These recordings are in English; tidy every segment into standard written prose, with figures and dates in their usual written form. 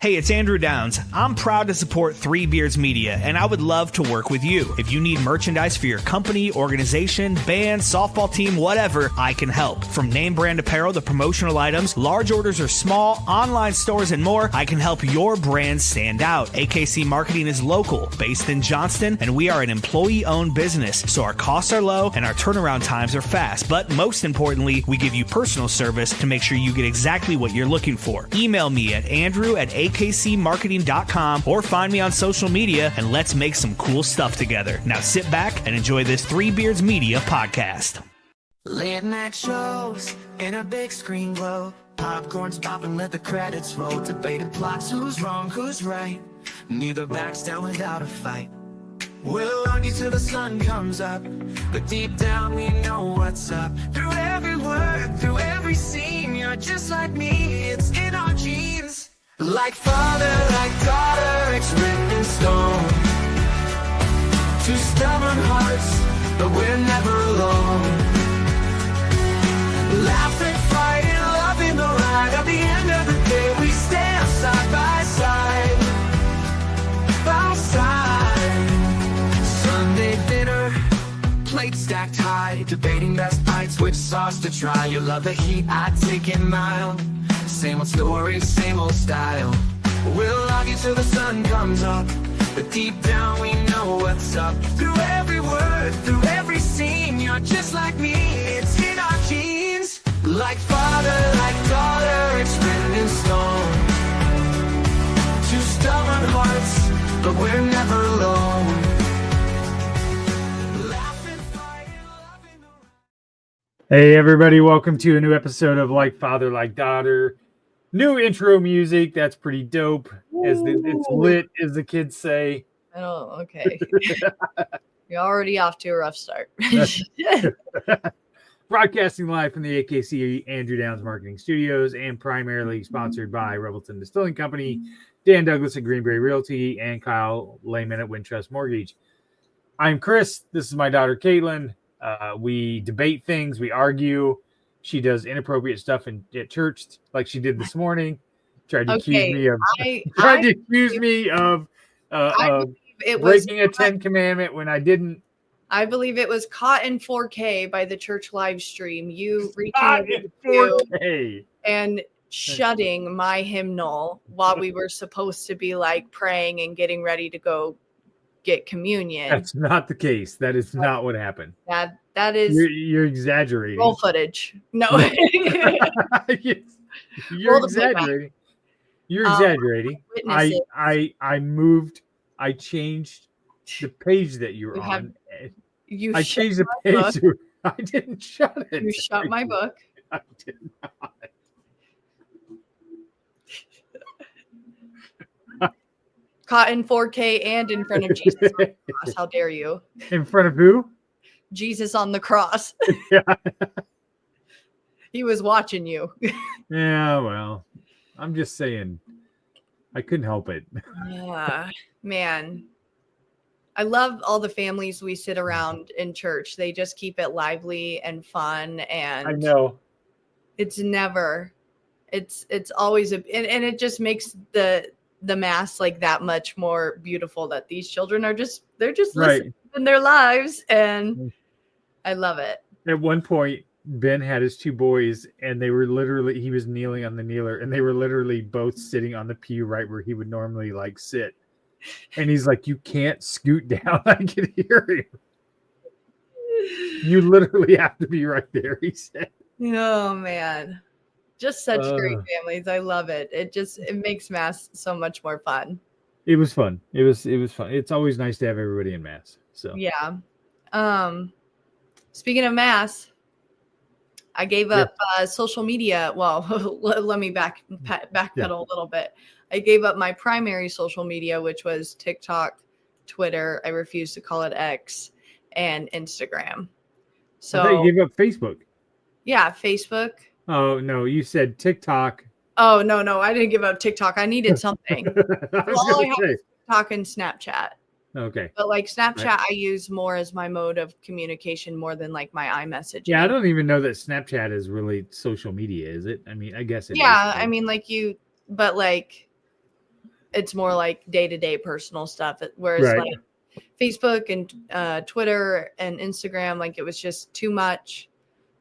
Hey, it's Andrew Downs. I'm proud to support Three Beards Media, and I would love to work with you. If you need merchandise for your company, organization, band, softball team, whatever, I can help. From name brand apparel to promotional items, large orders or small, online stores, and more, I can help your brand stand out. AKC Marketing is local, based in Johnston, and we are an employee-owned business, so our costs are low and our turnaround times are fast. But most importantly, we give you personal service to make sure you get exactly what you're looking for. Email me at andrew@akcmarketing.com or find me on social media, and let's make some cool stuff together. Now sit back and enjoy this Three Beards Media podcast. Late night shows in a big screen glow. Popcorn's popping, let the credits roll. Debated plots, who's wrong, who's right. Neither backs down without a fight. We'll argue till the sun comes up, but deep down we know what's up. Through every word, through every scene, you're just like me, it's in our genes. Like father, like daughter, it's written in stone. Two stubborn hearts, but we're never alone. Laughing, fighting, loving the ride. At the end of the day, we stand side by side, by side. Sunday dinner, plate stacked high, debating best bites, which sauce to try. You love the heat, I take it mild. Same old story, same old style. We'll argue till the sun comes up, but deep down we know what's up. Through every word, through every scene, you're just like me, it's in our genes. Like father, like daughter, it's written in stone. Two stubborn hearts, but we're never alone. Hey everybody, welcome to a new episode of Like Father, Like Daughter. New intro music, that's pretty dope. It's lit, as the kids say. Oh, okay. You're already off to a rough start. Broadcasting live from the AKC Andrew Downs Marketing Studios and primarily sponsored by Revelton Distilling Company, Dan Douglas at Greenberry Realty, and Kyle Lehman at Wintrust Mortgage. I'm Chris. This is my daughter, Caitlin. We debate things. We argue. She does inappropriate stuff at church, like she did this morning. Tried to accuse me of breaking a 10 commandment when I didn't. I believe it was caught in 4K by the church live stream. You reaching in 4K and shutting my hymnal while we were supposed to be like praying and getting ready to go get communion. That's not the case. That is not what happened. That is you're exaggerating. roll footage. No. You're exaggerating. You're exaggerating. I moved. I changed the page that you were on. I changed the page. I didn't shut it. You shut my book. I did not. Caught in 4K and in front of Jesus on the cross. How dare you? In front of who? Jesus on the cross. Yeah. He was watching you. Yeah, well, I'm just saying. I couldn't help it. Yeah, man. I love all the families we sit around in church. They just keep it lively and fun. And I know. It's always and it just makes the mass like that much more beautiful that these children are they're just living their lives, and I love it. At one point, Ben had his two boys, and he was kneeling on the kneeler, and they were literally both sitting on the pew right where he would normally like sit. And he's like, "You can't scoot down. I can hear you. You literally have to be right there," he said. Oh man. Just such great families. I love it. It makes mass so much more fun. It was fun. It was fun. It's always nice to have everybody in mass. So yeah. Speaking of mass, I gave up social media. Well, let me backpedal a little bit. I gave up my primary social media, which was TikTok, Twitter. I refuse to call it X, and Instagram. So I thought you gave up Facebook. Yeah, Facebook. Oh no, you said TikTok. Oh no, I didn't give up TikTok. I needed something. I have TikTok and Snapchat. Okay. But like Snapchat, I use more as my mode of communication more than like my iMessage. Yeah, I don't even know that Snapchat is really social media, is it? I mean, I guess it is. Yeah, I mean, like but like it's more like day-to-day personal stuff. Whereas Right. like Facebook and Twitter and Instagram, like it was just too much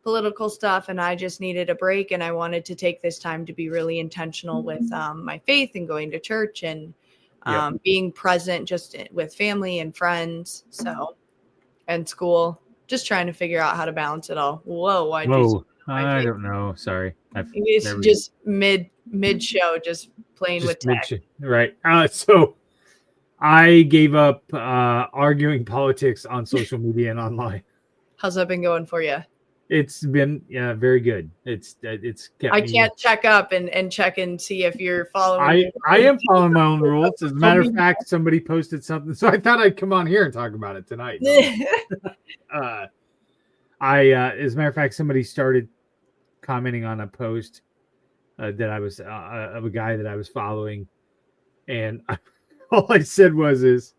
political stuff, and I just needed a break, and I wanted to take this time to be really intentional with my faith and going to church and being present just with family and friends, and school, just trying to figure out how to balance it all. Whoa, I don't know. Sorry. It's just mid show, just playing with tech. Right. So I gave up arguing politics on social media and online. How's that been going for you? It's been very good. It's kept I me. can't check up and check and see if you're following. I am following my own rules. As a matter of fact, somebody posted something, so I thought I'd come on here and talk about it tonight. As a matter of fact, somebody started commenting on a post that I was of a guy that I was following, and all I said is,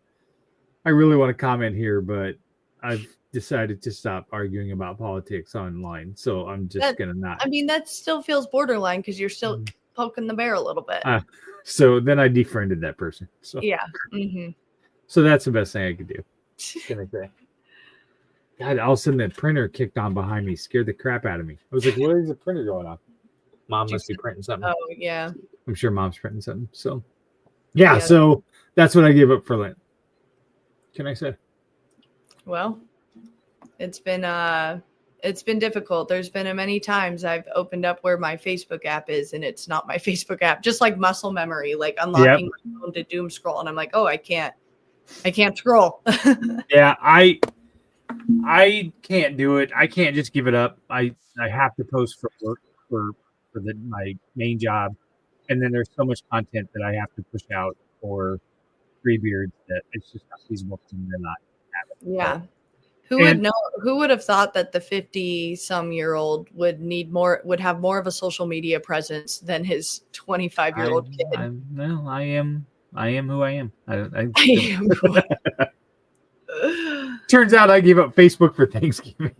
I really want to comment here, but I've decided to stop arguing about politics online, so I'm just gonna not. I mean, that still feels borderline because you're still poking the bear a little bit. So then I defriended that person. So yeah. Mm-hmm. So that's the best thing I could do. Can I say? God, all of a sudden that printer kicked on behind me, scared the crap out of me. I was like, "What is the printer going on?" Mom must be printing something. Oh yeah. I'm sure Mom's printing something. So yeah. So that's what I gave up for Lent. Can I say? Well, it's been difficult. There's been many times I've opened up where my Facebook app is and it's not my Facebook app. Just like muscle memory, like unlocking my phone to doom scroll, and I'm like, oh, I can't scroll. Yeah, I can't do it. I can't just give it up. I have to post for work for my main job, and then there's so much content that I have to push out for Three Beards that it's just not feasible for me to not have it. Yeah. Who would have thought that the 50-some-year-old would have more of a social media presence than his 25-year-old kid? I am who I am. Turns out I gave up Facebook for Thanksgiving.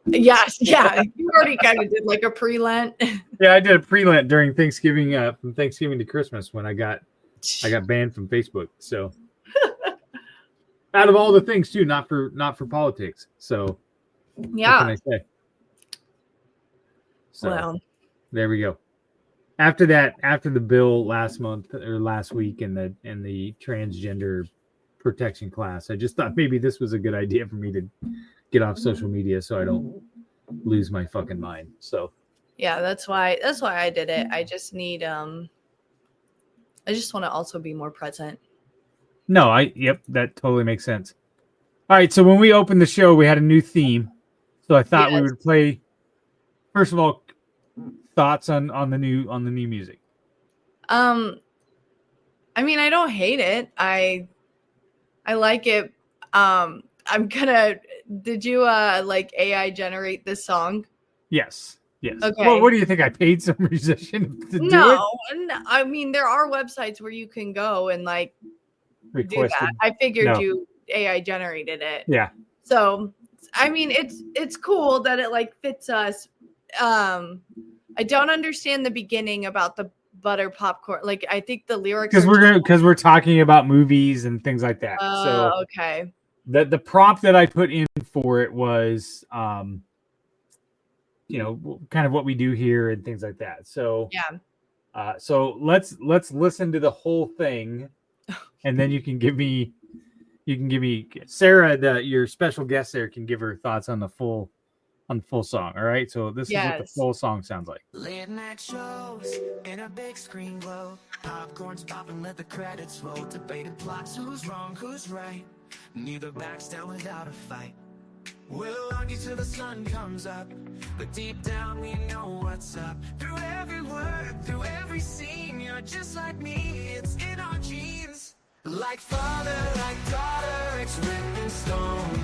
Yes, yeah. You already kind of did like a pre-Lent. Yeah, I did a pre-Lent during Thanksgiving, from Thanksgiving to Christmas when I got banned from Facebook. So out of all the things too, not for politics. So yeah. What can I say? So well, there we go. After the bill last week and the transgender protection class, I just thought maybe this was a good idea for me to get off social media so I don't lose my fucking mind. So yeah, that's why I did it. I just need I just want to also be more present. No, that totally makes sense. All right, so when we opened the show, we had a new theme. So I thought we would play, first of all, thoughts on the new music. I mean, I don't hate it. I like it. Did you like AI generate this song? Yes. Okay. Well, what do you think? I paid some musician to do it? No, I mean, there are websites where you can go and like do that. I figured you AI generated it. Yeah. So, I mean, it's cool that it like fits us. I don't understand the beginning about the butter popcorn. Like, I think the lyrics because we're talking about movies and things like that. So okay. The prompt that I put in for it was kind of what we do here and things like that. So yeah. So let's listen to the whole thing, and then you can give me Sara, your special guest there, can give her thoughts on the full song. All right. So this is what the full song sounds like. Late night shows in a big screen glow. Popcorn's popping, let the credits roll. Debated plots, who's wrong, who's right. Neither backs down without a fight. We'll argue till the sun comes up, but deep down we know what's up. Through every word, through every scene, you're just like me, it's in our genes. Like father, like daughter, it's written in stone.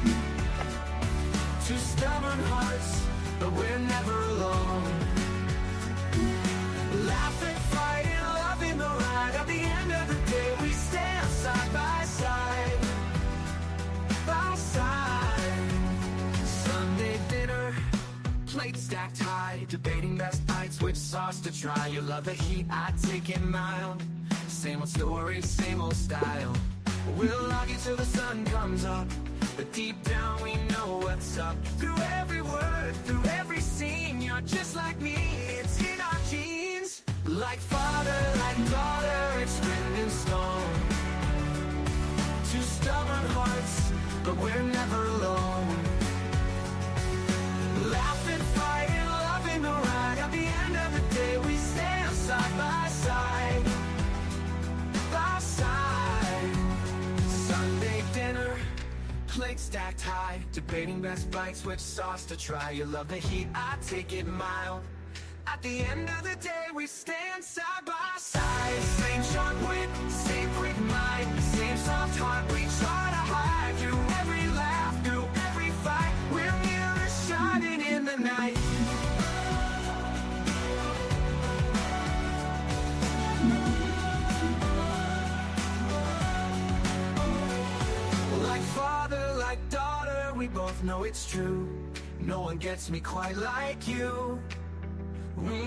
Two stubborn hearts, but we're never alone. Laughing, fighting, loving the ride. At the end of the day, we stand side by side. By side. Sunday dinner, plate stacked high. Debating best bites, which sauce to try. You love the heat, I take it mild. Same old story, same old style. We'll love you till the sun comes up, but deep down we know what's up. Through every word, through every scene, you're just like me, it's in our genes. Like father, like daughter, it's written in stone. Two stubborn hearts, but we're never alone. Laughing, fighting, loving the ride. At the end of the day, we stand side by side. By side. Sunday dinner, plates stacked high, debating best bites, which sauce to try. You love the heat, I take it mild. At the end of the day, we stand side by side. Same sharp wit, same quick mind, same soft heart. We try to hide through every laugh, through every fight. We're mirrors shining in the night. Like father, like daughter, we both know it's true. No one gets me quite like you. We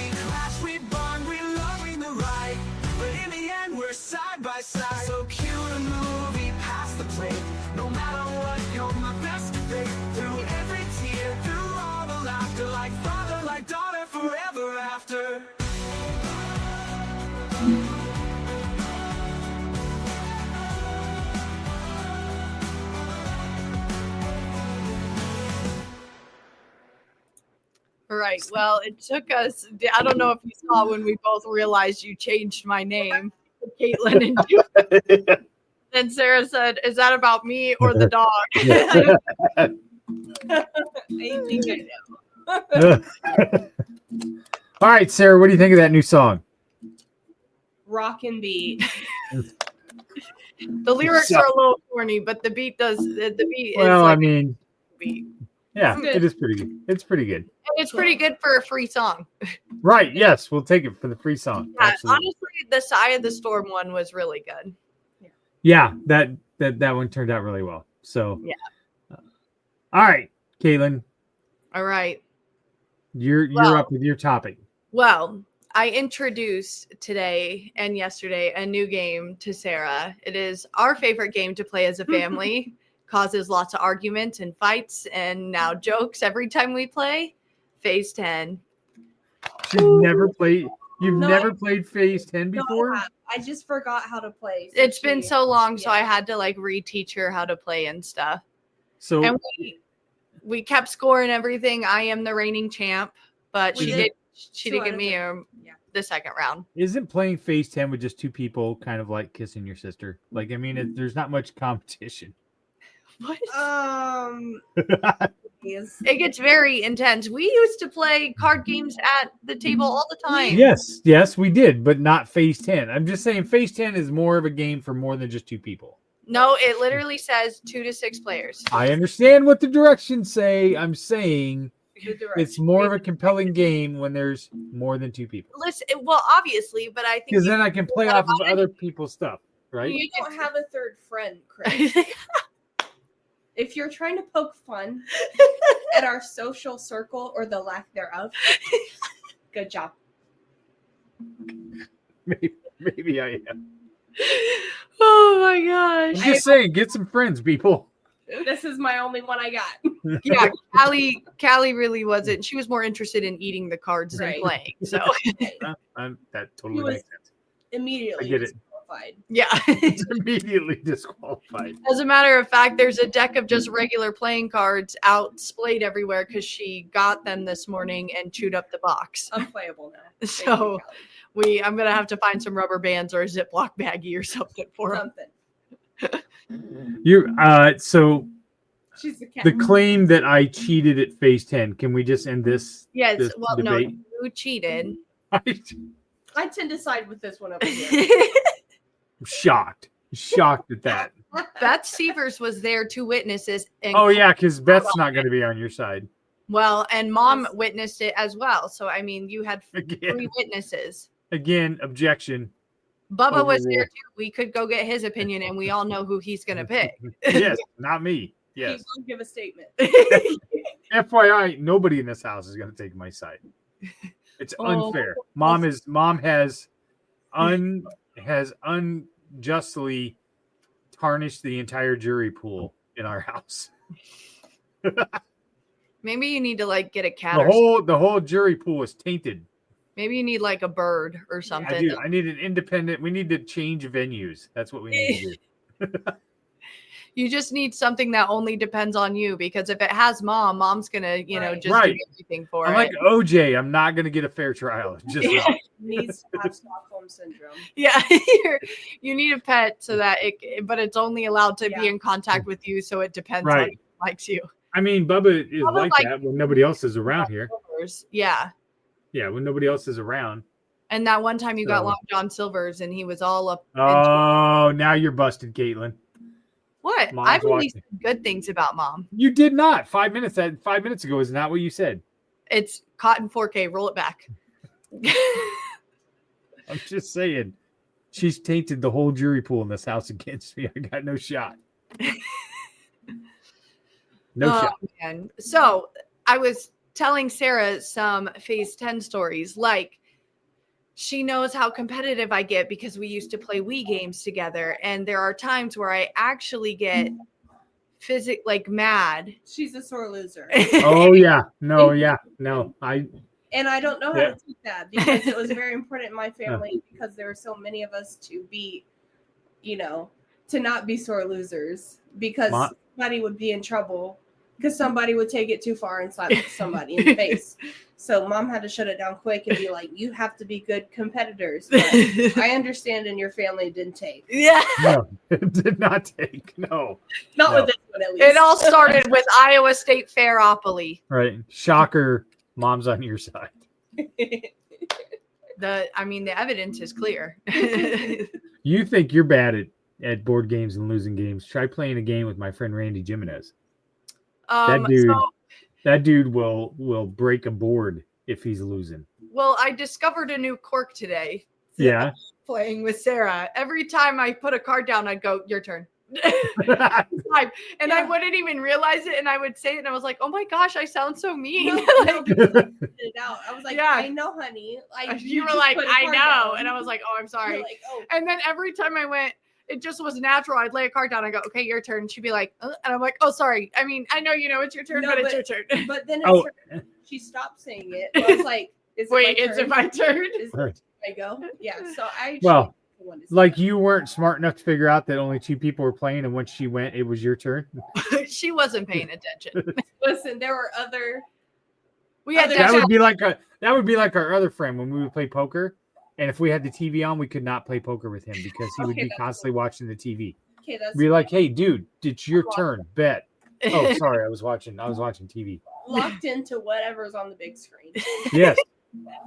clash, we bond, we love in the right, but in the end we're side by side. So cue the movie, pass the plate. No matter what, you're my best debate. Through every tear, through all the laughter. Like father, like daughter, forever after. Right. Well, it took us. I don't know if you saw when we both realized you changed my name, to Caitlin, and then Sarah said, "Is that about me or the dog?" I think I know. All right, Sarah, what do you think of that new song? Rock and beat. The lyrics are a little corny, but the beat does. The beat is Well, like I mean, a beat. yeah, it is pretty good. It's pretty good. And it's pretty good for a free song. Right? Yes, we'll take it for the free song. Yeah, Absolutely. honestly, the Side of the Storm one was really good. Yeah, that one turned out really well. So Yeah. All right, Caitlin, All right. you're Well- up with your topic. Well, I introduced today and yesterday a new game to Sarah. It is our favorite game to play as a family. Causes lots of arguments and fights and now jokes every time we play. Phase 10. You've never played. You've No, never played Phase 10 No, before. I just forgot how to play. It's been so long, so I yeah. had to like reteach her how to play and stuff. So And we kept scoring everything. I am the reigning champ, but We she did did two give out me of the second round. isn't playing Phase 10 with just two people kind of like kissing your sister? Like, I mean, there's not much competition. What? Yes. It gets very intense. We used to play card games at the table all the time. Yes, we did, but not Phase 10. I'm just saying Phase 10 is more of a game for more than just two people. No, it literally says 2 to 6 players. I understand what the directions say. I'm saying The direction. it's more of a compelling game when there's more than two people. Listen, well, obviously, but I think Because then I can play off of other people's stuff, right? You don't have a third friend, Chris. If you're trying to poke fun at our social circle or the lack thereof, good job. Maybe I am. Oh my gosh. I'm just saying, get some friends, people. This is my only one I got. Yeah, Callie really wasn't. She was more interested in eating the cards than Right. playing. So That totally He was- makes sense. Immediately I get it. disqualified. yeah. It's immediately disqualified. As a matter of fact, there's a deck of just regular playing cards out splayed everywhere because she got them this morning and chewed up the box. Unplayable now. Thank So you, Callie. I'm gonna have to find some rubber bands or a Ziploc baggie or something for them. Something. You so She's the cat. the claim that I cheated at Phase 10. Can we just end this? Yes. this Well, debate? no, you cheated. I tend to side with this one over here. I'm shocked at that. Beth Severs was there, 2 witnesses. And Oh yeah, because Beth's not going to be on your side Well, and Mom witnessed it as well. So I mean, you had 3 again. witnesses. Again, objection. Bubba was there Overruled. too. We could go get his opinion, and we all know who he's gonna pick. Yes, not me. He Yes. will give a statement. FYI, nobody in this house is going to take my side. It's Oh. unfair. Mom has unjustly tarnished the entire jury pool in our house. Maybe you need to like get a cat The or something. the whole jury pool is tainted. Maybe you need like a bird or something. I do. I need an independent. We need to change venues. That's what we need to do. You just need something that only depends on you, because if it has mom's gonna, Right. just Right. do everything for I'm it. like OJ. I'm not going to get a fair trial. Just not. Needs to have Stockholm syndrome. Yeah, you need a pet so that but it's only allowed to be in contact with you, so it depends on Right. who likes you. I mean, Bubba is Bubba like like- that when nobody else is around here. Yeah. Yeah, when nobody else is around. And that one time you got So- Long John Silver's and he was all up. Oh, now you're busted, Caitlin. What? Mom's I've only watching. said good things about Mom. You did not. 5 minutes. 5 minutes ago is not what you said. It's caught in 4K. Roll it back. I'm just saying. She's tainted the whole jury pool in this house against me. I got no shot. No shot. Man. So I was telling Sarah some Phase 10 stories. Like, she knows how competitive I get because we used to play Wii games together. And there are times where I actually get mad. She's a sore loser. Oh yeah. No, yeah. No. And I don't know how Yeah. to take that because it was very important in my family because there were so many of us to be, to not be sore losers because somebody would be in trouble because somebody would take it too far and slap somebody in the face. So Mom had to shut it down quick and be like, you have to be good competitors. But I understand in your family it didn't take. Yeah. No, it did not take. No. Not No. with this one at least. It all started with Iowa State Fairopoly. Right. Shocker. Mom's on your side. The evidence is clear. You think you're bad at board games and losing games? Try playing a game with my friend Randy Jimenez. That dude will break a board if he's losing. Well, I discovered a new quirk today. Yeah. Playing with Sarah. Every time I put a card down, I'd go, your turn. And I wouldn't even realize it, and I would say it, and I was like, oh my gosh, I sound so mean. No, because I figured it out. I was like, Yeah. I know, honey. You were just like, put a I card know. down. And I was like, oh, I'm sorry. You're like, oh. And then every time I went, it just was natural. I'd lay a card down. I go, okay, your turn. She'd be like, and I'm like, oh, sorry. I mean, I know it's your turn, No, but it's your turn. But then Oh. she stopped saying it. I was like, Wait, is it my turn? Is Right. I go? Yeah. So I Well, wanted to say like that. you weren't smart enough to figure out that only 2 people were playing, and once she went, it was your turn. She wasn't paying attention. Listen, there were other. We had That to would be like our other friend when we would play poker, and if we had the TV on, we could not play poker with him because he would Okay, be that's constantly watching the TV. Okay, that's Be like, hey, dude, it's your turn. Bet. Oh, sorry, I was watching TV. locked into whatever's on the big screen. Yes,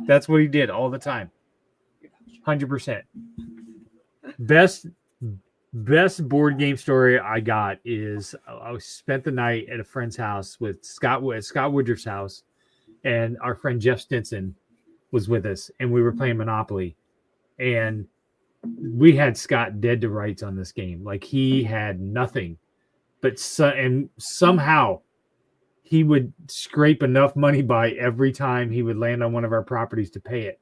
that's what he did all the time. 100%. Best board game story I got is I spent the night at a friend's house with Scott Woodruff's house, and our friend Jeff Stinson was with us, and we were playing Monopoly, and we had Scott dead to rights on this game. Like he had nothing, but somehow he would scrape enough money by every time he would land on one of our properties to pay it.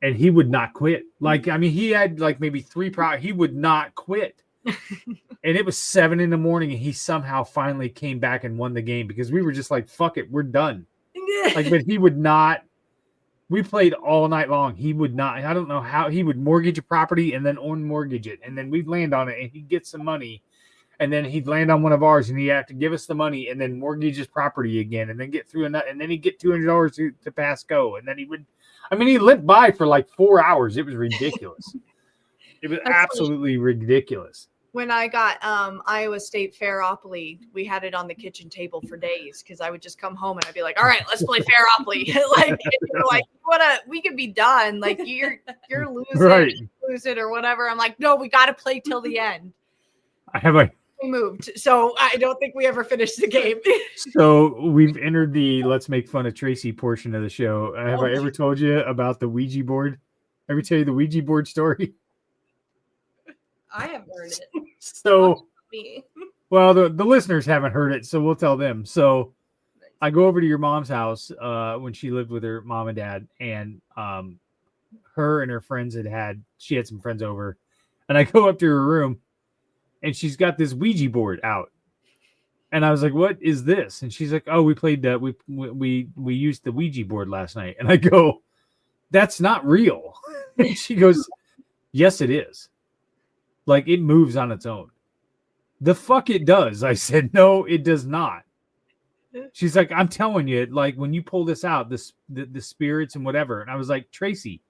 And he would not quit. Like, I mean, he had like maybe 3 he would not quit. And it was 7 a.m. and he somehow finally came back and won the game because we were just like, fuck it, we're done. Like, but he would not. We played all night long. He would not. I don't know how he would mortgage a property and then unmortgage it. And then we'd land on it and he'd get some money. And then he'd land on one of ours and he'd have to give us the money and then mortgage his property again and then get through another. And then he'd get $200 to pass go. And then he lit by for like 4 hours. It was ridiculous. It was absolutely ridiculous. When I got Iowa State Fairopoly, we had it on the kitchen table for days because I would just come home and I'd be like, all right, let's play Fairopoly. We could be done. Like you're losing, Right. lose it or whatever. I'm like, no, we got to play till the end. We moved. So I don't think we ever finished the game. So we've entered the let's make fun of Tracy portion of the show. Have I ever told you about the Ouija board? Ever tell you the Ouija board story? I have learned it. So, Me. well, the listeners haven't heard it, so we'll tell them. So I go over to your mom's house when she lived with her mom and dad, and her and her friends she had some friends over, and I go up to her room, and she's got this Ouija board out, and I was like, "What is this?" And she's like, "Oh, we played that. We used the Ouija board last night." And I go, "That's not real." And she goes, "Yes, it is. Like it moves on its own." The fuck it does. I said, "No, it does not." She's like, "I'm telling you, like when you pull this out, the spirits and whatever." And I was like, "Tracy,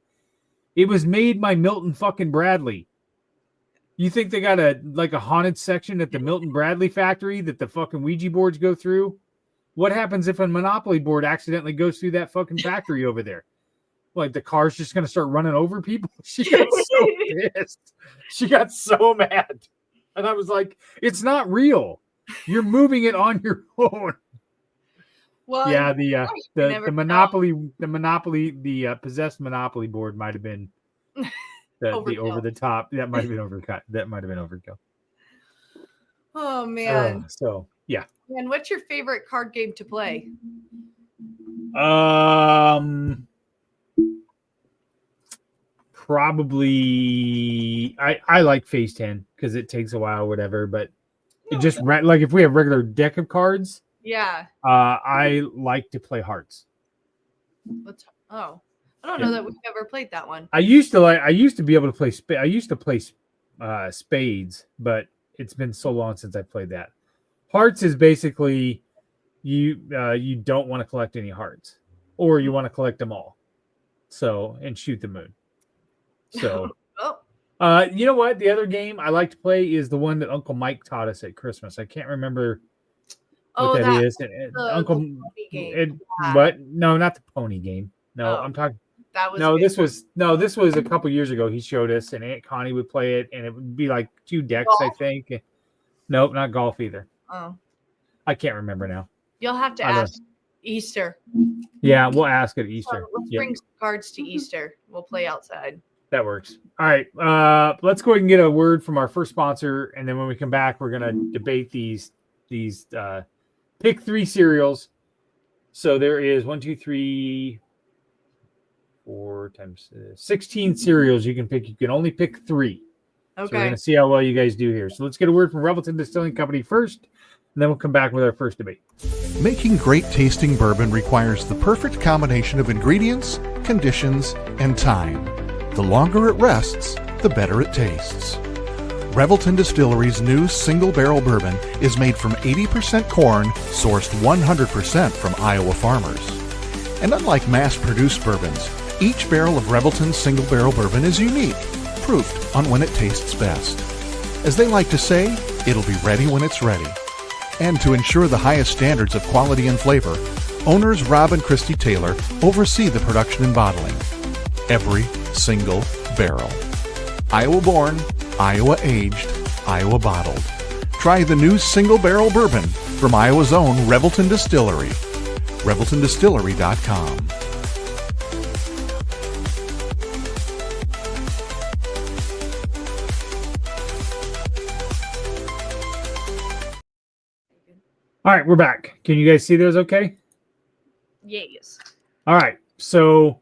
it was made by Milton fucking Bradley. You think they got a haunted section at the Milton Bradley factory that the fucking Ouija boards go through? What happens if a Monopoly board accidentally goes through that fucking factory over there? Like the car's just gonna start running over people?" She got so pissed. She got so mad. And I was like, "It's not real. You're moving it on your own." Well, Yeah, the Monopoly, the possessed Monopoly board might have been the over the top. That might have been overcut. That might have been overkill. Oh man. So yeah. And what's your favorite card game to play? Probably I like Phase 10 because it takes a while, whatever. But it just like if we have regular deck of cards. Yeah. I like to play Hearts. I don't know that we've ever played that one. I used to be able to play Spades, but it's been so long since I played that. Hearts is basically you don't want to collect any hearts, or you want to collect them all. So and shoot the moon. So you know what? The other game I like to play is the one that Uncle Mike taught us at Christmas. I can't remember. What that is. Uncle game. What? No, not the pony game. No, I'm talking. That was this was a couple years ago. He showed us, and Aunt Connie would play it, and it would be like 2 decks, golf? I think. Nope, not golf either. Oh, I can't remember now. You'll have to ask Easter. Yeah, we'll ask at Easter. Let's bring some cards to Easter. We'll play outside. That works. All right, let's go ahead and get a word from our first sponsor, and then when we come back, we're gonna debate these pick 3 cereals. So there is 4 times 16 cereals you can pick. You can only pick 3. Okay. So we're going to see how well you guys do here. So let's get a word from Revelton Distilling Company first, and then we'll come back with our first debate. Making great tasting bourbon requires the perfect combination of ingredients, conditions, and time. The longer it rests, the better it tastes. Revelton Distillery's new single barrel bourbon is made from 80% corn, sourced 100% from Iowa farmers. And unlike mass-produced bourbons, each barrel of Revelton's single barrel bourbon is unique, proofed on when it tastes best. As they like to say, it'll be ready when it's ready. And to ensure the highest standards of quality and flavor, owners Rob and Christy Taylor oversee the production and bottling. Every single barrel. Iowa-born, Iowa-aged, Iowa-bottled. Try the new single barrel bourbon from Iowa's own Revelton Distillery. ReveltonDistillery.com. All right, we're back. Can you guys see those okay? Yes. All right, so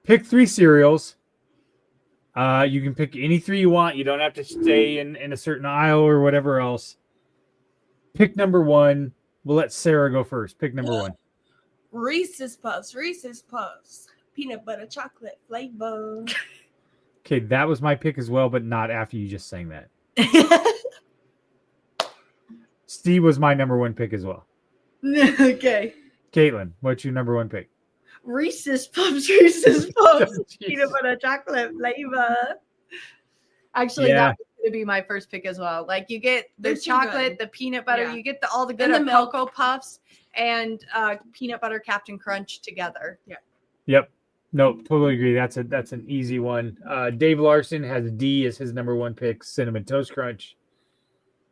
pick 3 cereals. You can pick any 3 you want. You don't have to stay in a certain aisle or whatever else. Pick number 1. We'll let Sarah go first. Pick number 1. Reese's Puffs, peanut butter chocolate flavor. Okay, that was my pick as well, but not after you just sang that. Steve was my number 1 pick as well. Okay. Caitlin, what's your number 1 pick? Reese's Puffs, peanut butter chocolate flavor. Actually, that was going to be my first pick as well. Like you get the chocolate, the peanut butter, you get all the good of Cocoa Puffs and peanut butter Captain Crunch together. Yeah. Yep. No, totally agree. That's an easy one. Dave Larson has D as his number 1 pick, Cinnamon Toast Crunch.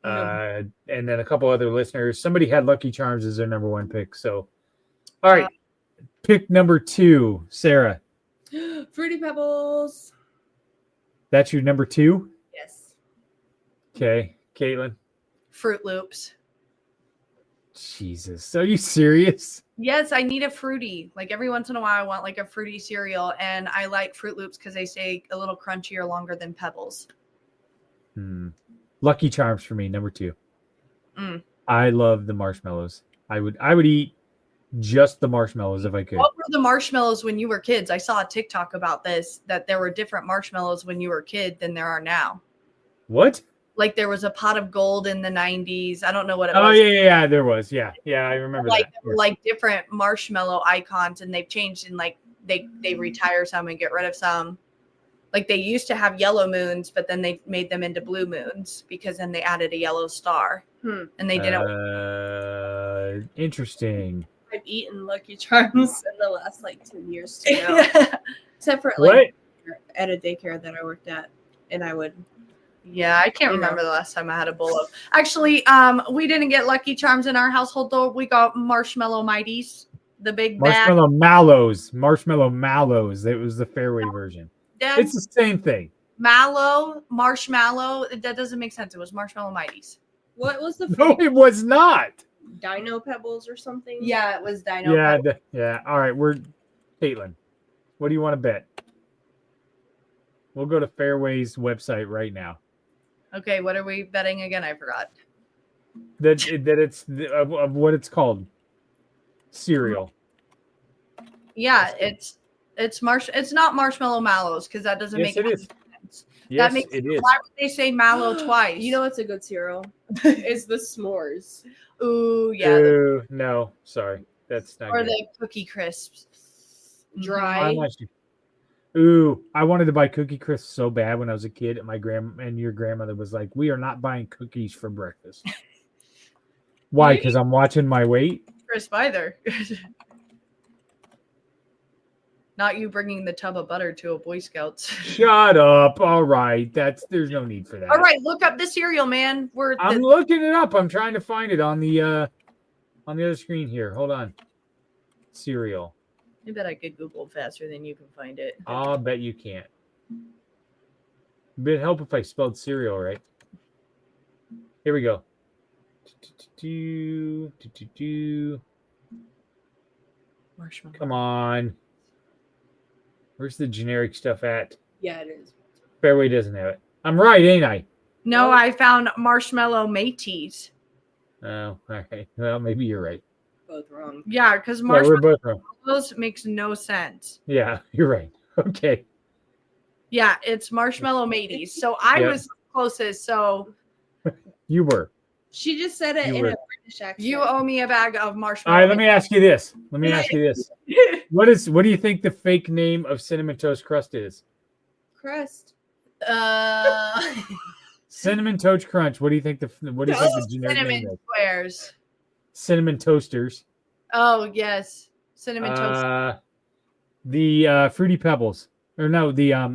And then a couple other listeners. Somebody had Lucky Charms as their number 1 pick. So, all right. Pick number 2, Sarah. Fruity Pebbles. That's your number 2? Yes. Okay. Caitlin. Fruit Loops. Jesus, are you serious? Yes, I need a fruity. Like every once in a while, I want like a fruity cereal, and I like Fruit Loops because they stay a little crunchier longer than Pebbles. Lucky Charms for me, number 2. Mm. I love the marshmallows. I would eat just the marshmallows if I could. What were the marshmallows when you were kids? I saw a TikTok about this, that there were different marshmallows when you were a kid than there are now. What? Like there was a pot of gold in the 90s. I don't know what it Oh was. yeah, there was. Yeah, I remember Like that. there were like different marshmallow icons, and they've changed, and like they retire some and get rid of some. Like they used to have yellow moons, but then they made them into blue moons because then they added a yellow star. And they didn't. Interesting. I've eaten Lucky Charms in the last like 2 years too. Now. Except for like What? at a daycare that I worked at, and I would. Yeah, I can't remember the last time I had a bowl of. Actually, we didn't get Lucky Charms in our household though. We got Marshmallow Mighties, the big bag. Marshmallow Mallows. It was the Fairway version. Dad, It's the same thing. Mallow, marshmallow. That doesn't make sense. It was Marshmallow Mighties. What was the No, it was not. Dino Pebbles or something? Yeah, it was Dino. Yeah. All right, Caitlin. What do you want to bet? We'll go to Fairway's website right now. Okay, what are we betting again? I forgot. That it's of what it's called. Cereal. Yeah, it's not Marshmallow Mallows because that doesn't make any sense. Yes, That makes it is. Why would they say mallow twice? You know what's a good cereal? Is the s'mores. Ooh, yeah. Ooh, no, sorry. That's not Or good. the Cookie Crisps. Dry. Ooh, I wanted to buy Cookie Crisps so bad when I was a kid, and your grandmother was like, "We are not buying cookies for breakfast." Why? Because I'm watching my weight. Crisp either. Not you bringing the tub of butter to a Boy Scouts. Shut up. All right, there's no need for that. All right, look up the cereal, man. I'm looking it up. I'm trying to find it on the other screen here. Hold on. Cereal. I bet I could Google faster than you can find it. I'll bet you can't. It'd help if I spelled cereal right. Here we go. Marshmallow. Come on. Where's the generic stuff at? Yeah, it is. Fairway doesn't have it. I'm right, ain't I? No, I found Marshmallow Mateys. Oh, all right. Well, maybe you're right. Both wrong. Yeah, because Yeah, we're both wrong. marshmallows makes no sense. Yeah, you're right. Okay. Yeah, it's Marshmallow Mateys. So I was closest. So You were. She just said it You in were. a British accent. you owe me a bag of All marshmallow. right, let me ask you this. What do you think the fake name of Cinnamon Toast Crust is? Crust. Cinnamon Toast Crunch. What do you think the generic name Cinnamon is? squares. Cinnamon Toasters. Oh yes, cinnamon toast. The Fruity Pebbles. Or no,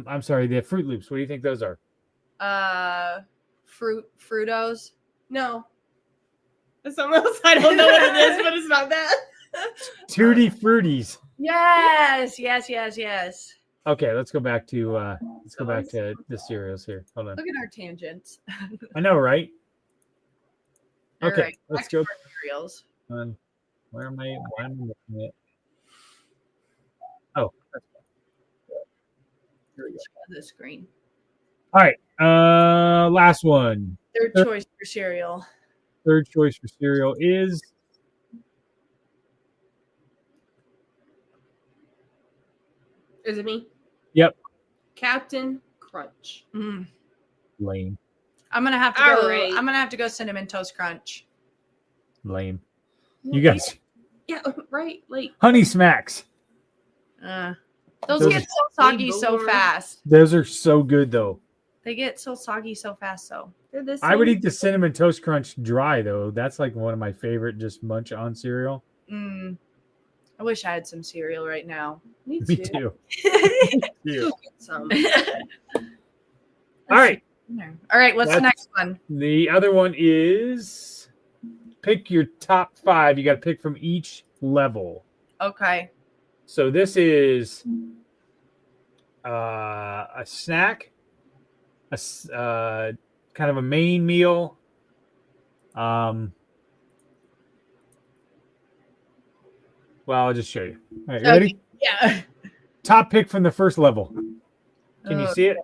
I'm sorry, the Fruit Loops. What do you think those are? Fruitos. No. It's something else. I don't know what it is, but it's not that. Tutti Fruities. Yes. Okay, let's go back to the cereals here. Hold on. Look at our tangents. I know, right? All Okay, right, let's back to go. our cereals. Where am I? Why am I looking at? Oh, that's here we go. The screen. All right. Last one. Third choice for cereal. Third choice for cereal is Is it me? Yep. Captain Crunch. Lame. I'm gonna have to All go. right. I'm gonna have to go cinnamon toast crunch. Lame. You guys. Yeah, right. Like Honey Smacks. Those Those get so soggy so fast. Those are so good though. They get so soggy so fast though. they're the I would same. eat the Cinnamon Toast Crunch dry though. That's like one of my favorite just munch on cereal. I wish I had some cereal right now. Me Me too. too. Yeah. Some. All right. All right, what's the That's- next one? The other one is pick your top 5. You got to pick from each level. Okay. So this is a snack, kind of a main meal, Well, I'll just show you. All right, you ready? Yeah. Top pick from the first level. Can you see it?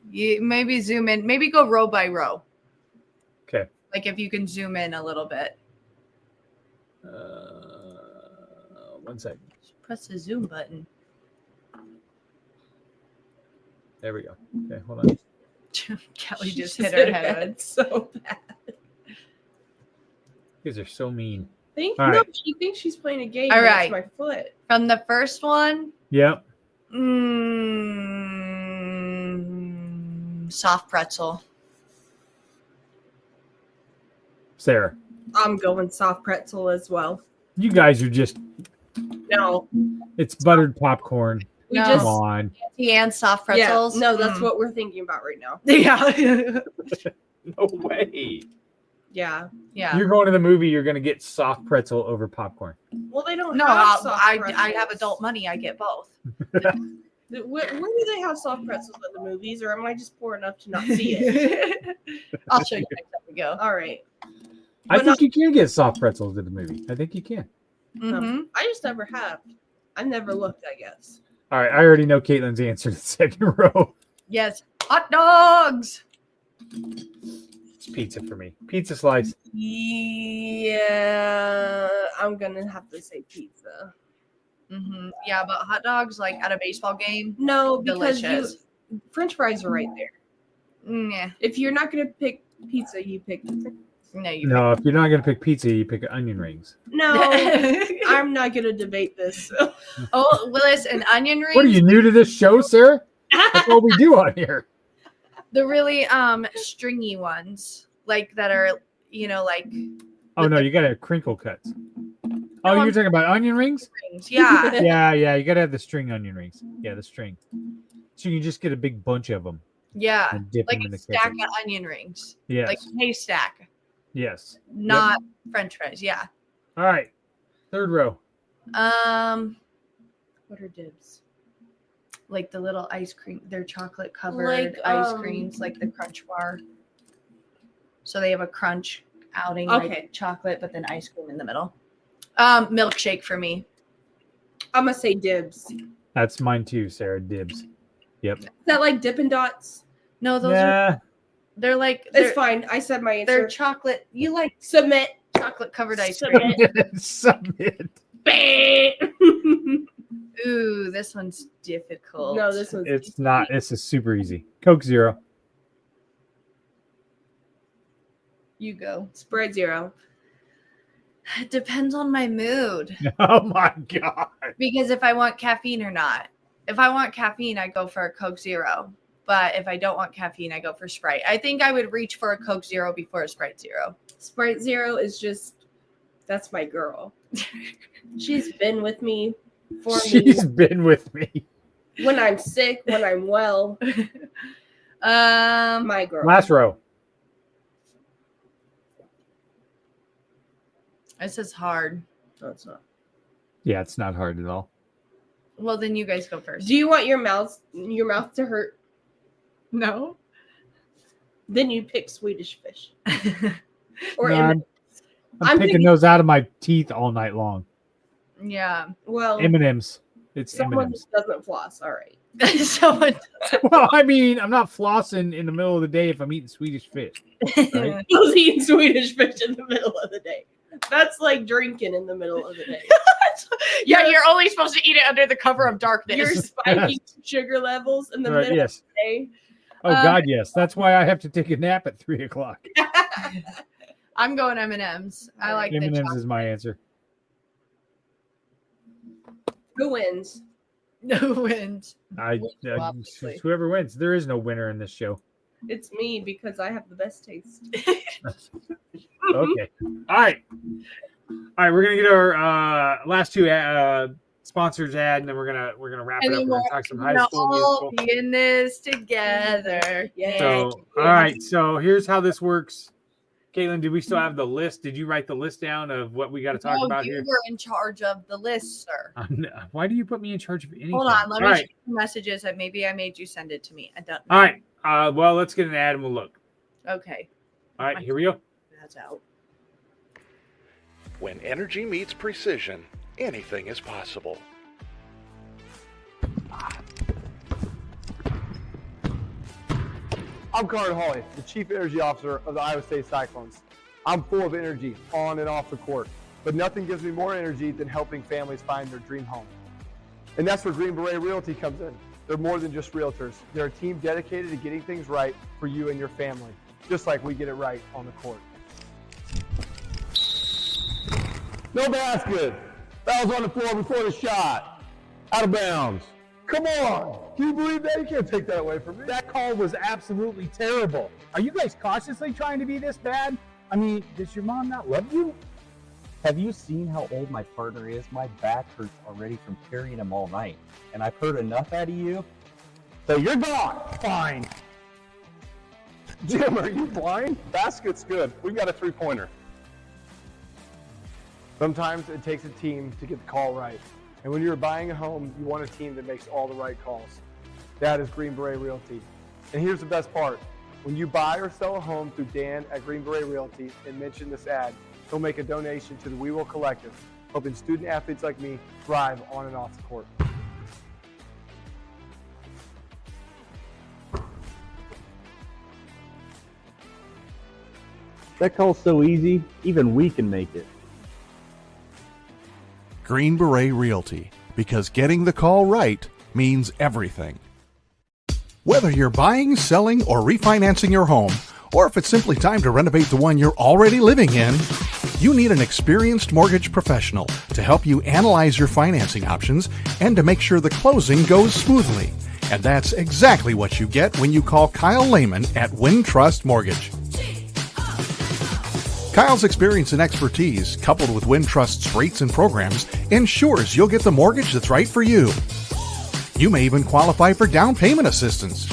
You maybe zoom in. Maybe go row by row. Okay. Like if you can zoom in a little bit. 1 second. Press the zoom button. There we go. Okay, hold on. Kelly just hit her head. So bad. You guys are so mean. No, right. she thinks she's playing a game. All That's right. my foot. From the first one, Yep. soft pretzel. Sarah. I'm going soft pretzel as well. You guys are just. No, It's buttered popcorn. we No. Come just on. And soft pretzels. Yeah, no, that's what we're thinking about right now. Yeah. No way. Yeah. Yeah. You're going to the movie. You're going to get soft pretzel over popcorn. Well, they don't. No, have soft I pretzels. have adult money. I get both. Where do they have soft pretzels at the movies, or am I just poor enough to not see it? I'll show you next time we go. All right. I But think you can get soft pretzels at the movie. I think you can. Mm-hmm. I just never have. I never looked, I guess. All right. I already know Caitlin's answer to the second row. Yes. Hot dogs. It's pizza for me. Pizza slice. Yeah, I'm gonna have to say pizza. Mm-hmm. Yeah, but hot dogs like at a baseball game. No, because Delicious. French fries are right there. Yeah. If you're not gonna pick pizza, you pick pizza. No, you. No, if you're not going to pick pizza, you pick onion rings. No, I'm not gonna debate this. Oh, Willis, and onion rings. What are you new to this show, Sarah? That's all we do on here. The really stringy ones, like that are like Oh no, you got to have crinkle cuts. Oh, you're talking about onion rings? rings. Yeah. Yeah. You got to have the string onion rings. Yeah, the string. So you just get a big bunch of them Yeah. and dip Like them in a the stack ketchup. of onion rings. Yes. Like a haystack, Yes. not French fries. Yeah. All right. Third row. What are dibs? Like the little ice cream, they're chocolate covered Like, ice creams, like the Crunch Bar. So they have a crunch outing, like Okay. chocolate, but then ice cream in the middle. Milkshake for me. I'm gonna say dibs. Is That's mine too, Sarah. Dibs. Yep. that like Dippin' Dots? No, those are Nah. they're like It's fine. I said my they're answer. chocolate. You like Submit. chocolate covered ice cream. Submit. Submit. Ooh, this one's difficult. No, this one's It's not. This is super easy. Coke Zero. You go. Sprite Zero. It depends on my mood. Oh my god. Because if I want caffeine or not. If I want caffeine, I go for a Coke Zero. But if I don't want caffeine, I go for Sprite. I think I would reach for a Coke Zero before a Sprite Zero. Sprite Zero is just that's my girl. She's been with me for She's me been with me. when I'm sick, when I'm well. My girl. Last row. This is hard. No, it's not. Yeah, it's not hard at all. Well, then you guys go first. Do you want your mouth to hurt? No. Then you pick Swedish fish. Or No, M- I'm I'm picking picking- those out of my teeth all night long. Yeah. well, M&M's. It's someone M&M's. just doesn't floss. All right. Someone. Well, I mean, I'm not flossing in the middle of the day if I'm eating Swedish fish. Right? Who's eating Swedish fish in the middle of the day? That's like drinking in the middle of the day. Yeah, you're only supposed to eat it under the cover of darkness. You're spiking sugar levels in the Right, middle yes. of the day. Oh God, yes. That's why I have to take a nap at 3:00. I'm going M&M's. I like the M&M's chocolate. is my answer. Who wins? No wins. It's whoever wins. There is no winner in this show. It's me because I have the best taste. Okay. All right. We're gonna get our last two sponsors ad, and then we're gonna wrap it up. We're gonna talk some high school all musical. be in this together. Yeah. So, all right. So here's how this works. Caitlin, do we still have the list? Did you write the list down of what we got to talk No, about you here? were in charge of the list, sir. Why do you put me in charge of anything? Hold on, let me All check right. the messages that maybe I made you send it to me. I don't know. All right. Well, let's get an ad and we'll look. Okay, All right. Here we go. that's out. When energy meets precision, anything is possible. I'm Carter Hawley, the Chief Energy Officer of the Iowa State Cyclones. I'm full of energy on and off the court, but nothing gives me more energy than helping families find their dream home. And that's where Green Beret Realty comes in. They're more than just realtors. They're a team dedicated to getting things right for you and your family, just like we get it right on the court. No basket. That was on the floor before the shot. Out of bounds. Come on! Can you believe that? You can't take that away from me. That call was absolutely terrible. Are you guys cautiously trying to be this bad? I mean, does your mom not love you? Have you seen how old my partner is? My back hurts already from carrying him all night. And I've heard enough out of you. So you're gone. Fine. Jim, are you blind? Basket's good. We've got a three-pointer. Sometimes it takes a team to get the call right. And when you're buying a home, you want a team that makes all the right calls. That is Green Beret Realty. And here's the best part. When you buy or sell a home through Dan at Green Beret Realty and mention this ad, he'll make a donation to the We Will Collective, helping student athletes like me thrive on and off the court. That call's so easy, even we can make it. Green Beret Realty, because getting the call right means everything. Whether you're buying, selling, or refinancing your home, or if it's simply time to renovate the one you're already living in, you need an experienced mortgage professional to help you analyze your financing options and to make sure the closing goes smoothly. And that's exactly what you get when you call Kyle Lehman at Wintrust Mortgage. Kyle's experience and expertise, coupled with Wintrust's rates and programs, ensures you'll get the mortgage that's right for you. You may even qualify for down payment assistance.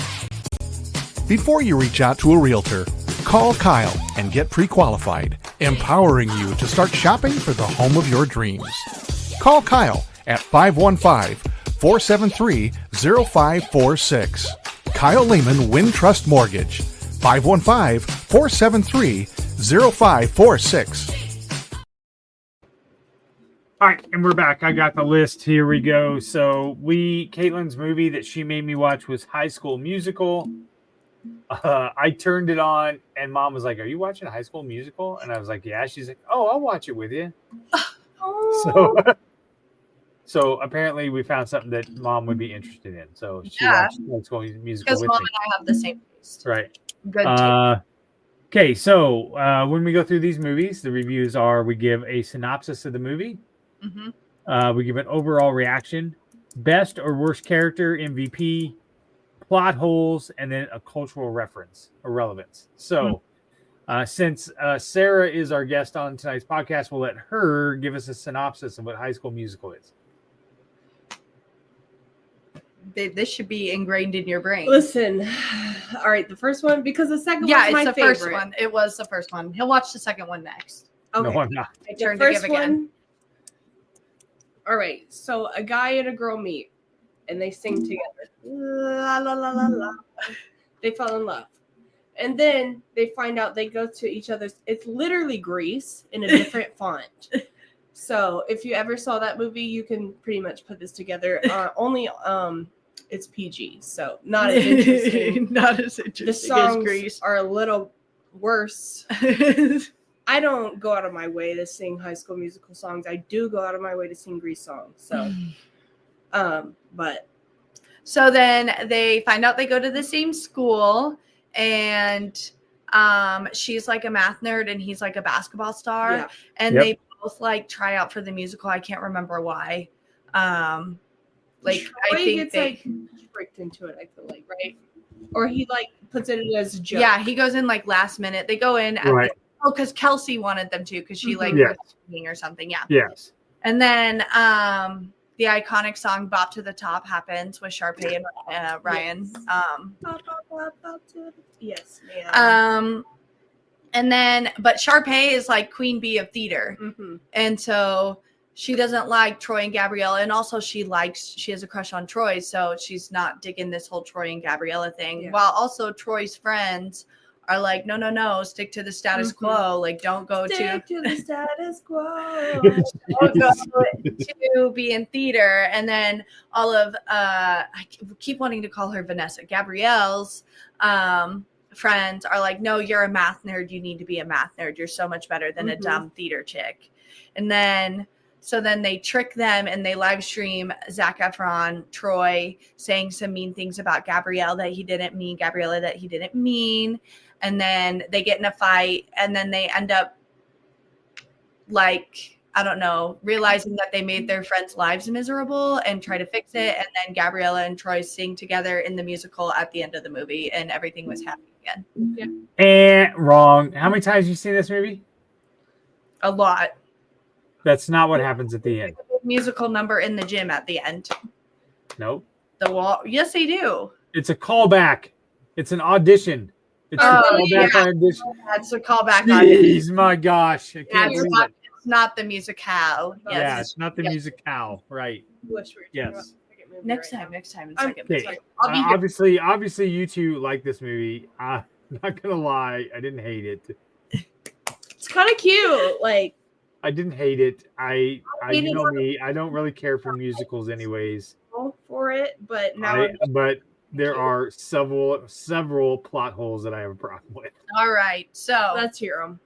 Before you reach out to a realtor, call Kyle and get pre-qualified, empowering you to start shopping for the home of your dreams. Call Kyle at 515-473-0546. Kyle Lehman Wintrust Mortgage, 515-473-0546. All right, and we're back. I got the list. Here we go. So Caitlin's movie that she made me watch was High School Musical. I turned it on, and Mom was like, "Are you watching a High School Musical?" And I was like, "Yeah." She's like, "Oh, I'll watch it with you." So apparently we found something that Mom would be interested in. So she watched High School Musical Because with Mom me. and I have the same taste. Right. Good. Okay, so when we go through these movies, the reviews are: we give a synopsis of the movie. Mm-hmm. We give an overall reaction, best or worst character, MVP, plot holes, and then a cultural reference or relevance. So since Sara is our guest on tonight's podcast, we'll let her give us a synopsis of what High School Musical is. This should be ingrained in your brain. Listen, all right, the first one, because the second Yeah, one's my it's the favorite. first one. It was the first one. He'll watch the second one next. Okay. No, I'm not. I The turned to give first again. one. All right, so a guy and a girl meet, and they sing together. La la la la la. They fall in love, and then they find out they go to each other's. It's literally Grease in a different font. So if you ever saw that movie, you can pretty much put this together. Only it's PG, so not as interesting. Not as interesting The as songs Grease. are a little worse. I don't go out of my way to sing High School Musical songs. I do go out of my way to sing Grease songs. So, but So then they find out they go to the same school, and she's like a math nerd and he's like a basketball star. Yeah. And they both like try out for the musical. I can't remember why. Like Troy I think gets they, like tricked into it. I feel like, right? Or he like puts it as a joke. yeah, he goes in like last minute. They go in at Right. because Kelsey wanted them to because she like Yes. was singing or something. Yeah. Yes. And then the iconic song "Bop to the Top" happens with Sharpay and Ryan. Yes. Yeah. And then, but Sharpay is like queen bee of theater. Mm-hmm. And so she doesn't like Troy and Gabriella. And also she has a crush on Troy. So she's not digging this whole Troy and Gabriella thing. Yeah. While also Troy's friends are like, no, stick to the status quo. Like, don't go Stick to the status quo. don't go to be in theater. And then all of I keep wanting to call her Vanessa, Gabrielle's friends are like, no, you're a math nerd. You need to be a math nerd. You're so much better than a dumb theater chick. And then they trick them and they live stream Zac Efron, Troy, saying some mean things about Gabriella that he didn't mean. And then they get in a fight and then they end up like, I don't know, realizing that they made their friends' lives miserable and try to fix it. And then Gabriella and Troy sing together in the musical at the end of the movie and everything was happy again. Yeah. And wrong. How many times have you seen this movie? A lot. That's not what happens at the end. Musical number in the gym at the end. Nope. The wall. Yes, they do. It's a callback. It's an audition. It's a callback audition. That's a callback Jeez, my gosh. I can't believe it. It's not the musicale. Yes. Yeah, it's not the musicale. Right. Yes. Next time. Okay. Obviously, you two like this movie. I'm not gonna lie, I didn't hate it. It's kind of cute. Like, I didn't hate it. I you know me, I don't really care for musicals anyways. For it, but now but there are several plot holes that I have a problem with. All right, so let's hear them.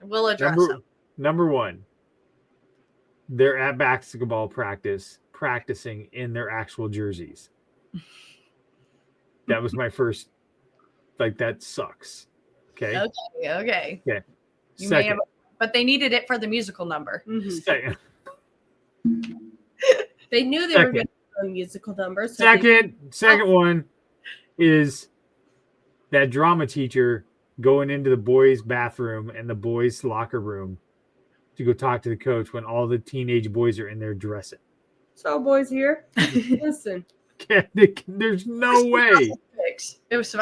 We'll address them. Number one, they're at basketball practice, practicing in their actual jerseys. That was my first. Like, that sucks. Okay. Second. But they needed it for the musical number. Second. They knew they were going to do a musical number. So Second one is that drama teacher going into the boys' bathroom and the boys' locker room to go talk to the coach when all the teenage boys are in there dressing. So, boys here, listen. There's no way. It was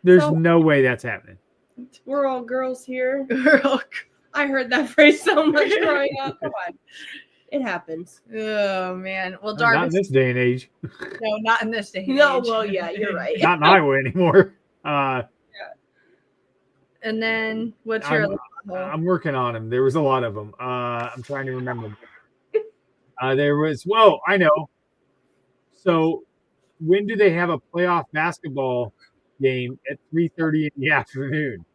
There's no way that's happening. We're all girls here. I heard that phrase so much growing up. Come on. It happens. Oh, man. Well, Not in this day and age. No, not in this day and age. No, well, yeah, you're right. Not in Iowa anymore. And then what's I'm working on them. There was a lot of them. I'm trying to remember. There was, I know. So when do they have a playoff basketball game at 3:30 in the afternoon?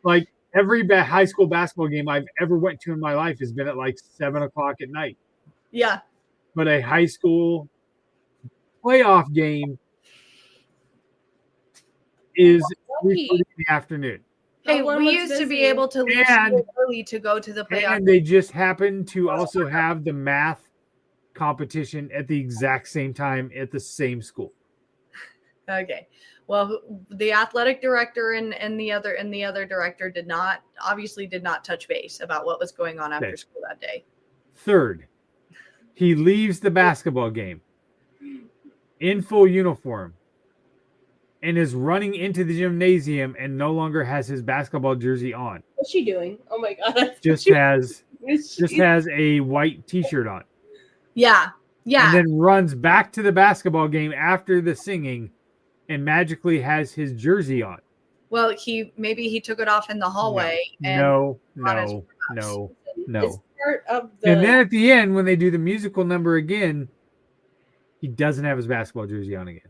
Like, every high school basketball game I've ever went to in my life has been at like 7 o'clock at night. Yeah. But a high school playoff game is 3:30 in the afternoon. Hey, we used to be able to leave school early to go to the playoff. And they just happen to also have the math competition at the exact same time at the same school. Okay. Well, the athletic director and the other director did not touch base about what was going on after school that day. Third, he leaves the basketball game in full uniform and is running into the gymnasium and no longer has his basketball jersey on. What's she doing? Oh my God. Just has a white t-shirt on. Yeah. Yeah. And then runs back to the basketball game after the singing and magically has his jersey on. Well, maybe he took it off in the hallway. No. It's part of And then at the end, when they do the musical number again, he doesn't have his basketball jersey on again.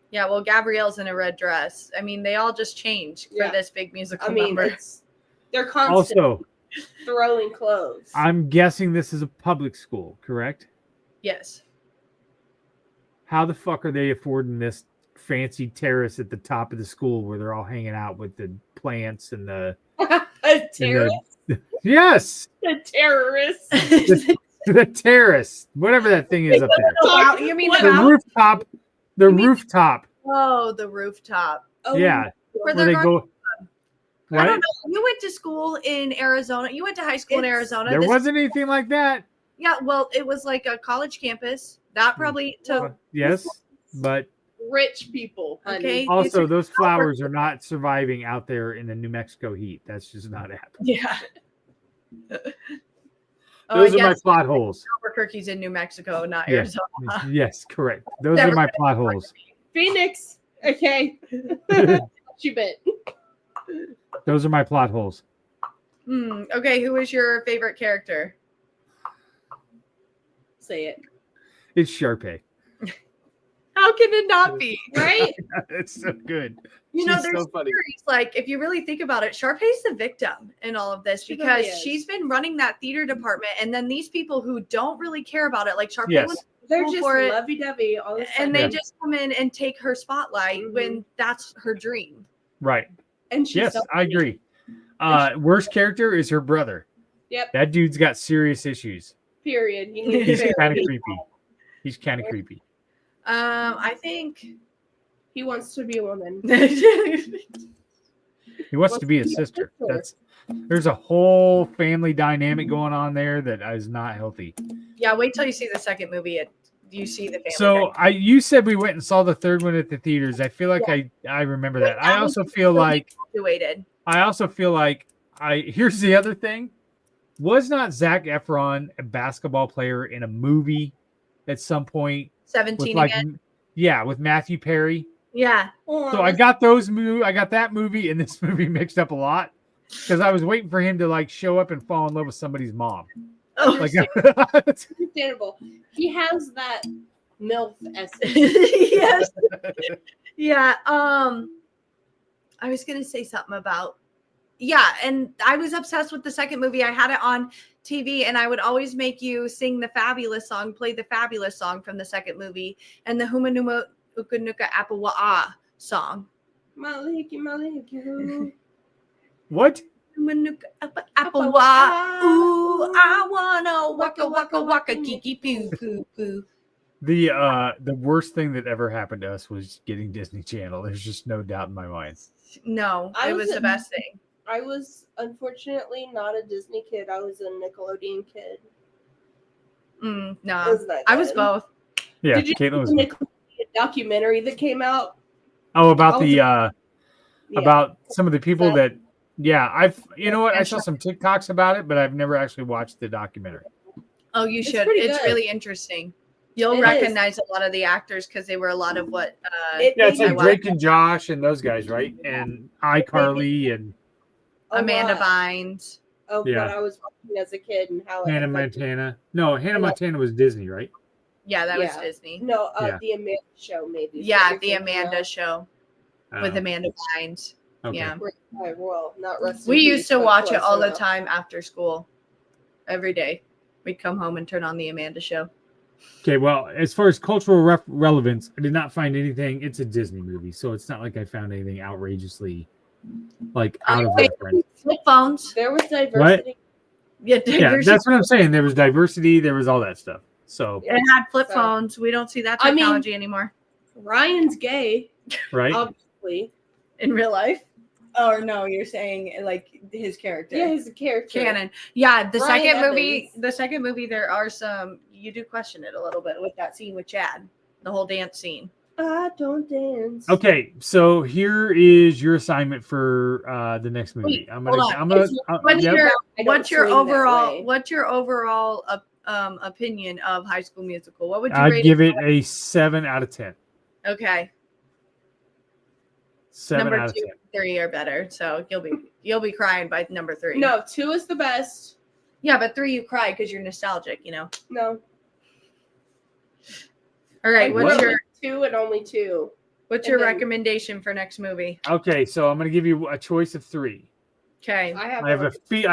Yeah, well, Gabrielle's in a red dress. I mean, they all just changed for this big musical number. They're constantly Also, throwing clothes. I'm guessing this is a public school, correct? Yes. How the fuck are they affording this fancy terrace at the top of the school where they're all hanging out with the plants and the terrace? Yes. The terrorist. The terrace, whatever that thing is up there. You mean the rooftop? The rooftop. Oh, the rooftop. Oh, yeah. Where they go. I don't know. You went to school in Arizona. You went to high school in Arizona. There wasn't anything like that. Yeah, well, it was like a college campus. That probably took. Yes, but rich people. Honey. Okay. Also, those flowers are not surviving out there in the New Mexico heat. That's just not happening. Yeah. Those are my plot holes. Albuquerque's in New Mexico, not Arizona. Yes, correct. Those are my plot holes. Phoenix Okay. You bit. Those are my plot holes. Okay, who is your favorite character? Say it. It's Sharpay. How can it not be? Right? It's so good. You know, She's there's so funny. theories, like, if you really think about it, Sharpay's the victim in all of this She because really is. she's been running that theater department, and then these people who don't really care about it, like Sharpay Yes. was They're cool just for it, lovey-dovey all of a sudden. and they just come in and take her spotlight Mhm. when that's her dream. Right. And she's Yes, so I agree. Worst character is her brother. Yep. That dude's got serious issues. Period. He needs He's therapy. kind of creepy. He's kind of creepy. I think He wants to be a woman. He wants to be a sister. There's a whole family dynamic going on there that is not healthy. Yeah, wait till you see the second movie. You see the family. So you said we went and saw the third one at the theaters. I feel like I remember that. I also feel like here's the other thing. Was not Zac Efron a basketball player in a movie at some point? 17 with again. Yeah, with Matthew Perry. Yeah. So I got that movie and this movie mixed up a lot because I was waiting for him to like show up and fall in love with somebody's mom. Oh, Like, Understandable. He has that MILF essence. yes. Yeah. I was gonna say something about and I was obsessed with the second movie. I had it on TV, and I would always make you sing the Fabulous song, play the Fabulous song from the second movie, and the Humanuma Ukanuka Apawa'a song. what? Humanuka Apawa'a. Ooh, I wanna waka waka waka kiki poo poo poo. The worst thing that ever happened to us was getting Disney Channel. There's just no doubt in my mind. No, it was the best thing. I was unfortunately not a Disney kid. I was a Nickelodeon kid. No, Wasn't that I was good? both. Yeah, Did you see Caitlin was. the Nickelodeon documentary that came out? Oh, about Yeah. about some of the people that. Yeah, I saw some TikToks about it, but I've never actually watched the documentary. Oh, you It's should. pretty It's good. really interesting. You'll It is. recognize a lot of the actors because they were a lot of what. Yeah, it's made like me Drake and Josh and those guys, right? And iCarly and a Amanda lot Bynes. of Yeah. what I was watching as a kid and how it Hannah affected- Montana. No, Hannah Montana was Disney, right? Yeah, that was Yeah. Disney. No, Yeah. the Amanda show maybe. Yeah, You're the thinking Amanda of. show with Oh, Amanda Bynes. okay. Yeah. Well, not rest in We peace, used to but watch it close all the enough. time after school. Every day. We'd come home and turn on the Amanda show. Okay, well, as far as cultural relevance, I did not find anything. It's a Disney movie, so it's not like I found anything outrageously out of reference. Flip phones. There was diversity. Yeah, Yeah, diversity. that's what I'm saying. There was diversity. There was all that stuff. So, It had flip So- phones. We don't see that I mean- technology anymore Ryan's gay, right? obviously. in real life. Or no, you're saying like his character. Yeah, he's a character. Canon. Yeah, the Ryan second movie. Evans. The second movie, there are some. You do question it a little bit with that scene with Chad, the whole dance scene. I don't dance. Okay, so here is your assignment for the next movie. Wait, I'm hold gonna. on. I'm gonna. What's yep. your I don't what's your swing that overall way. what's your overall opinion of High School Musical? What would you I'd rate give it a 7 out of 10. Okay, 7 number out of 2, 10. 3 are better. So you'll be crying by number 3. No, 2 is the best. Yeah, but 3 you cry because you're nostalgic. You know. No. All right. I What's went your with 2 and only 2. what's your and then- recommendation for next movie? Okay, so I'm gonna give you a choice of 3. Okay. I have, I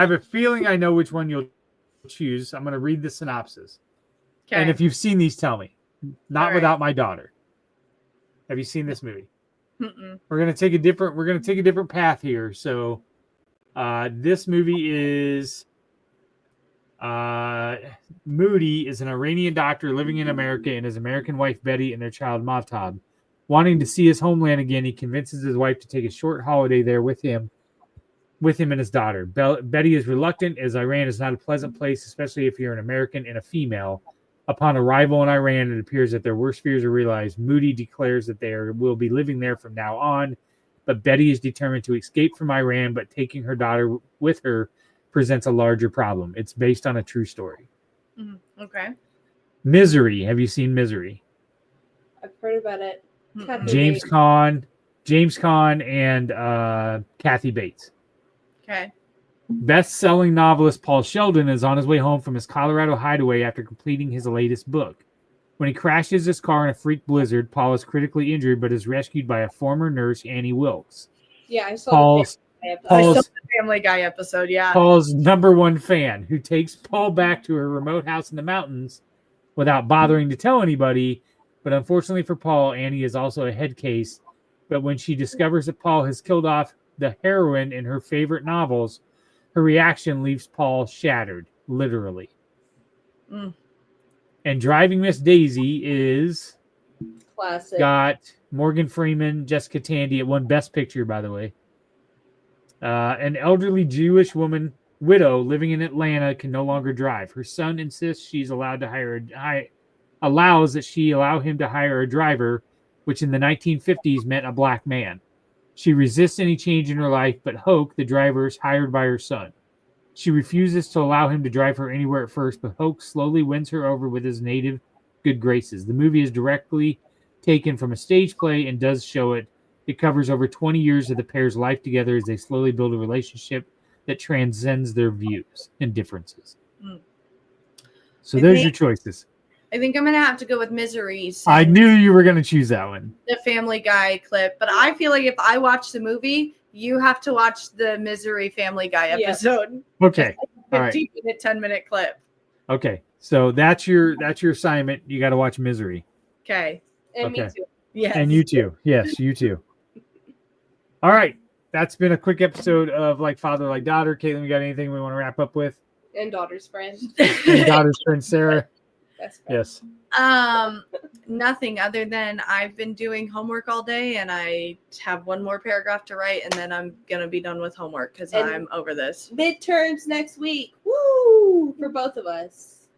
have a feeling I know which one you'll choose. I'm gonna read the synopsis, Okay. and if you've seen these, tell me. Not All right. without my daughter. Have you seen this movie? Mm-mm. We're gonna take a different path here. So, this movie is Moody is an Iranian doctor living in America, and his American wife Betty and their child Mahtab. Wanting to see his homeland again, he convinces his wife to take a short holiday there with him and his daughter. Betty is reluctant, as Iran is not a pleasant place, especially if you're an American and a female. Upon arrival in Iran, it appears that their worst fears are realized. Moody declares that they will be living there from now on, but Betty is determined to escape from Iran, but taking her daughter with her presents a larger problem. It's based on a true story. Mhm. Okay. Misery. Have you seen Misery? I've heard about it. Kathy James Bates. Caan, and Kathy Bates. Okay. Best-selling novelist Paul Sheldon is on his way home from his Colorado hideaway after completing his latest book. When he crashes his car in a freak blizzard, Paul is critically injured but is rescued by a former nurse, Annie Wilkes. Yeah, I saw Paul's I saw Paul's, the Family Guy episode, yeah. Paul's number one fan, who takes Paul back to a remote house in the mountains without bothering to tell anybody. But unfortunately for Paul, Annie is also a head case. But when she discovers that Paul has killed off the heroine in her favorite novels, her reaction leaves Paul shattered, literally. Mm. And Driving Miss Daisy is classic. got Morgan Freeman, Jessica Tandy. It won Best Picture, by the way. An elderly Jewish widow living in Atlanta can no longer drive. Her son insists she's allowed to allow him to hire a driver, which in the 1950s meant a black man. She resists any change in her life, but Hoke, the driver, is hired by her son. She refuses to allow him to drive her anywhere at first, but Hoke slowly wins her over with his native good graces. The movie is directly taken from a stage play and does show it. It covers over 20 years of the pair's life together as they slowly build a relationship that transcends their views and differences. Mm. So there's your choices. I think I'm going to have to go with Misery. I knew you were going to choose that one. The Family Guy clip. But I feel like if I watch the movie, you have to watch the Misery Family Guy episode. Okay. All right. 15-minute, 10-minute clip. Okay. So that's your assignment. You got to watch Misery. Okay. And me Okay. too. Yes. And you too. Yes, you too. All right. That's been a quick episode of Like Father, Like Daughter. Caitlin, we got anything we want to wrap up with? And daughter's friend. And daughter's friend, Sarah. Best friend. Yes. Nothing other than I've been doing homework all day and I have one more paragraph to write and then I'm gonna be done with homework because And- I'm over this. Midterms next week. Woo! For both of us.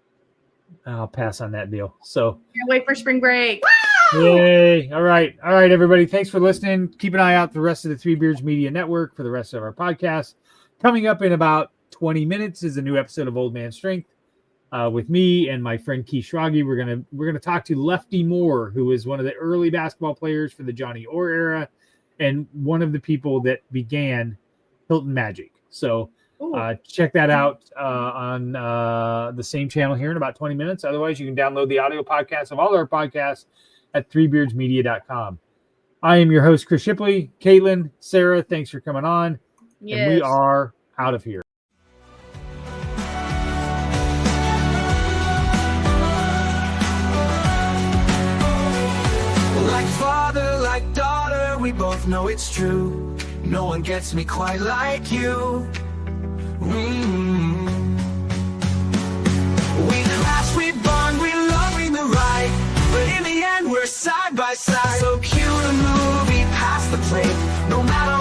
I'll pass on that deal. So, Can't wait for spring break. yay. All right, everybody. Thanks for listening. Keep an eye out for the rest of the Three Beards Media Network for the rest of our podcast. Coming up in about 20 minutes is a new episode of Old Man Strength. With me and my friend Keith Shroggy, we're gonna talk to Lefty Moore, who is one of the early basketball players for the Johnny Orr era, and one of the people that began Hilton Magic. So check that out on the same channel here in about 20 minutes. Otherwise, you can download the audio podcast of all our podcasts at threebeardsmedia.com. I am your host, Chris Shipley. Caitlin, Sarah, thanks for coming on. Yes. And we are out of here. Like father, like daughter, we both know it's true. No one gets me quite like you. We clash, we bond, we love in the right, but in the end we're side by side. So cue the movie, pass the plate. No matter